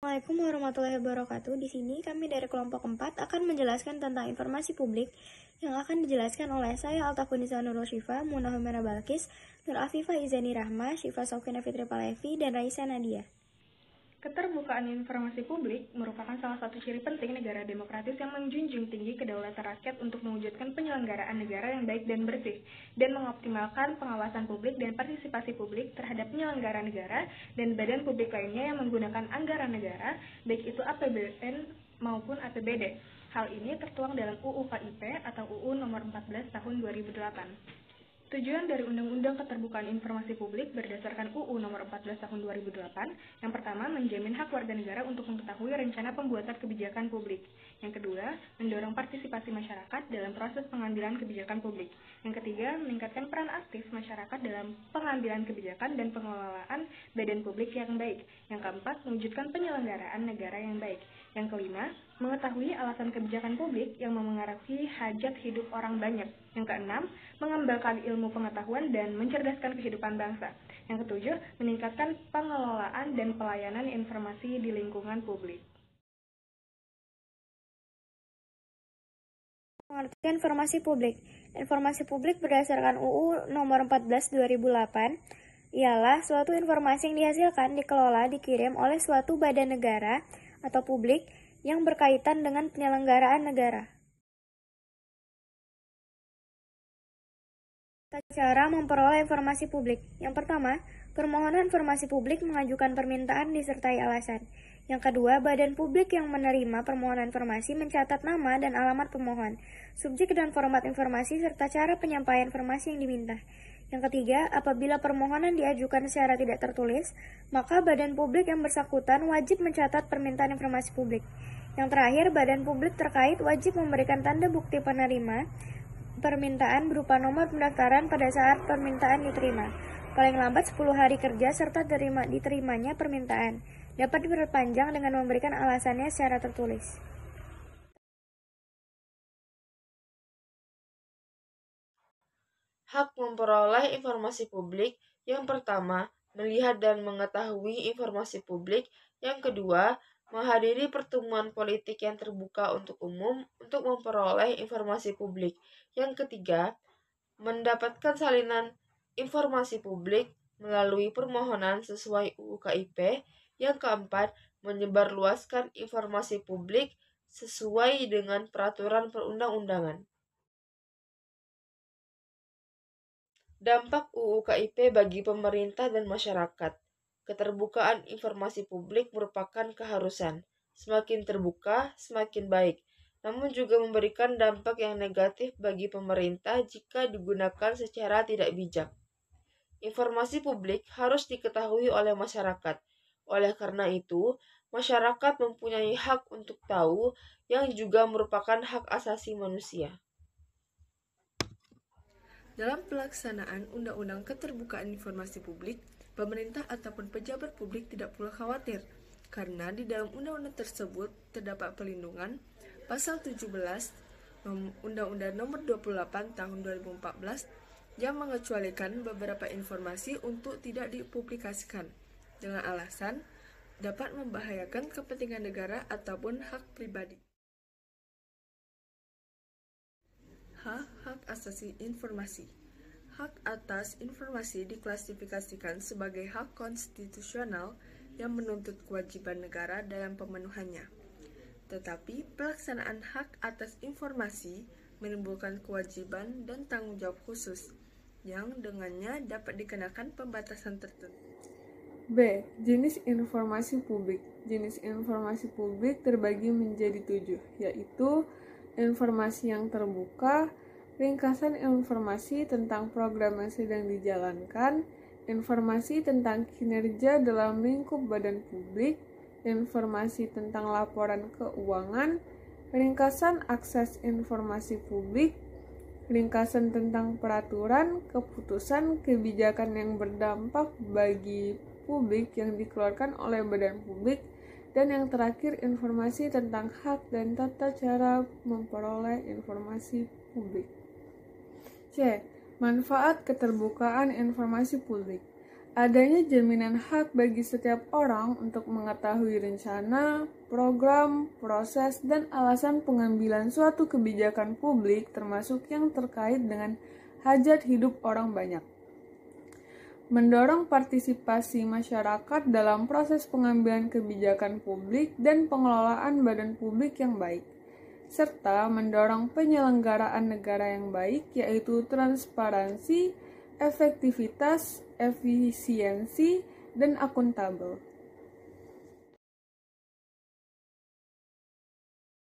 Assalamualaikum warahmatullahi wabarakatuh. Di sini kami dari kelompok 4 akan menjelaskan tentang informasi publik yang akan dijelaskan oleh saya Altafunisa Nurul Syifa, Munah Humera Balkis, Nur Afifah Izani Rahma, Syifa Sofina Fitri Palevi, dan Raisa Nadia. Keterbukaan informasi publik merupakan salah satu ciri penting negara demokratis yang menjunjung tinggi kedaulatan rakyat untuk mewujudkan penyelenggaraan negara yang baik dan bersih, dan mengoptimalkan pengawasan publik dan partisipasi publik terhadap penyelenggara negara dan badan publik lainnya yang menggunakan anggaran negara, baik itu APBN maupun APBD. Hal ini tertuang dalam UU KIP atau UU Nomor 14 Tahun 2008. Tujuan dari Undang-Undang Keterbukaan Informasi Publik berdasarkan UU Nomor 14 Tahun 2008, yang pertama menjamin hak warga negara untuk mengetahui rencana pembuatan kebijakan publik. Yang kedua, mendorong partisipasi masyarakat dalam proses pengambilan kebijakan publik. Yang ketiga, meningkatkan peran aktif masyarakat dalam pengambilan kebijakan dan pengelolaan badan publik yang baik. Yang keempat, mewujudkan penyelenggaraan negara yang baik. Yang kelima, mengetahui alasan kebijakan publik yang memengaruhi hajat hidup orang banyak. Yang keenam, mengembangkan ilmu pengetahuan dan mencerdaskan kehidupan bangsa. Yang ketujuh, meningkatkan pengelolaan dan pelayanan informasi di lingkungan publik. Pengertian informasi publik. Informasi publik berdasarkan UU Nomor 14 2008 ialah suatu informasi yang dihasilkan, dikelola, dikirim oleh suatu badan negara atau publik yang berkaitan dengan penyelenggaraan negara. Cara memperoleh informasi publik. Yang pertama, permohonan informasi publik mengajukan permintaan disertai alasan. Yang kedua, badan publik yang menerima permohonan informasi mencatat nama dan alamat pemohon, subjek dan format informasi, serta cara penyampaian informasi yang diminta. Yang ketiga, apabila permohonan diajukan secara tidak tertulis, maka badan publik yang bersangkutan wajib mencatat permintaan informasi publik. Yang terakhir, badan publik terkait wajib memberikan tanda bukti penerima permintaan berupa nomor pendaftaran pada saat permintaan diterima, paling lambat 10 hari kerja serta diterimanya permintaan. Dapat diperpanjang dengan memberikan alasannya secara tertulis. Hak memperoleh informasi publik. Yang pertama, melihat dan mengetahui informasi publik. Yang kedua, menghadiri pertemuan politik yang terbuka untuk umum untuk memperoleh informasi publik. Yang ketiga, mendapatkan salinan informasi publik melalui permohonan sesuai UU KIP. Yang keempat, menyebarluaskan informasi publik sesuai dengan peraturan perundang-undangan. Dampak UU KIP bagi pemerintah dan masyarakat. Keterbukaan informasi publik merupakan keharusan. Semakin terbuka, semakin baik. Namun juga memberikan dampak yang negatif bagi pemerintah jika digunakan secara tidak bijak. Informasi publik harus diketahui oleh masyarakat. Oleh karena itu, masyarakat mempunyai hak untuk tahu yang juga merupakan hak asasi manusia. Dalam pelaksanaan Undang-Undang Keterbukaan Informasi Publik, pemerintah ataupun pejabat publik tidak perlu khawatir, karena di dalam undang-undang tersebut terdapat perlindungan Pasal 17 Undang-Undang Nomor 28 Tahun 2014 yang mengecualikan beberapa informasi untuk tidak dipublikasikan dengan alasan dapat membahayakan kepentingan negara ataupun hak pribadi. Hak asasi informasi. Hak atas informasi diklasifikasikan sebagai hak konstitusional yang menuntut kewajiban negara dalam pemenuhannya. Tetapi pelaksanaan hak atas informasi menimbulkan kewajiban dan tanggung jawab khusus yang dengannya dapat dikenakan pembatasan tertentu. B. Jenis informasi publik. Jenis informasi publik terbagi menjadi 7, yaitu informasi yang terbuka, ringkasan informasi tentang program yang sedang dijalankan, informasi tentang kinerja dalam lingkup badan publik, informasi tentang laporan keuangan, ringkasan akses informasi publik, ringkasan tentang peraturan, keputusan, kebijakan yang berdampak bagi publik yang dikeluarkan oleh badan publik, dan yang terakhir informasi tentang hak dan tata cara memperoleh informasi publik. C. Manfaat keterbukaan informasi publik. adanya jaminan hak bagi setiap orang untuk mengetahui rencana, program, proses, dan alasan pengambilan suatu kebijakan publik termasuk yang terkait dengan hajat hidup orang banyak. Mendorong partisipasi masyarakat dalam proses pengambilan kebijakan publik dan pengelolaan badan publik yang baik, serta mendorong penyelenggaraan negara yang baik yaitu transparansi, efektivitas, efisiensi, dan akuntabel.